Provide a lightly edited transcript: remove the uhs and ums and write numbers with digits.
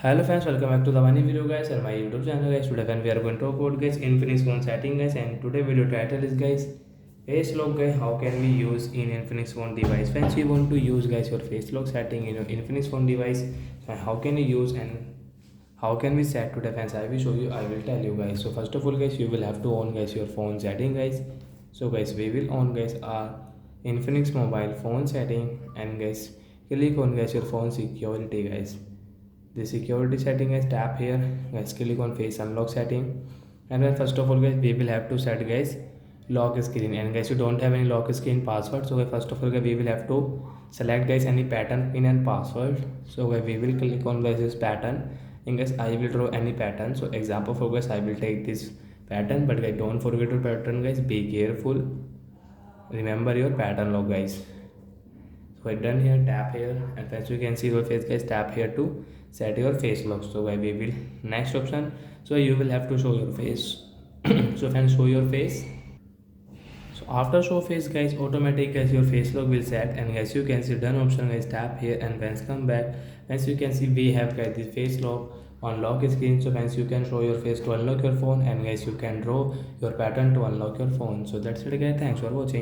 Hello friends, welcome back to the new video guys and my YouTube channel guys. Today when we are going to talk about guys Infinix phone setting guys, and today video title is guys face lock guys, how can we use in Infinix phone device. Friends, you want to use guys your face lock setting in your Infinix phone device, and how can you use and how can we set to defense. I will show you, I will tell you guys. So first of all guys, you will have to on guys your phone setting guys. So guys, we will on guys our Infinix mobile phone setting, and guys click on guys your phone security guys. The security setting is tap here guys, click on face unlock setting, and then first of all guys we will have to set guys lock screen, and guys you don't have any lock screen password. So guys, first of all guys, we will have to select guys any pattern pin and password. So guys, we will click on guys this pattern, and guys I will draw any pattern. So example for guys, I will take this pattern, but guys don't forget your pattern guys, be careful, remember your pattern lock guys. So I done here, tap here, and as you can see your face guys, tap here to set your face lock. So I we will next option. So you will have to show your face. So friends, show your face. So after show face guys, automatic guys your face lock will set, and as you can see done option guys, tap here, and once come back, as you can see we have guys the face lock on lock screen. So once you can show your face to unlock your phone, and guys you can draw your pattern to unlock your phone. So that's it guys, thanks for watching.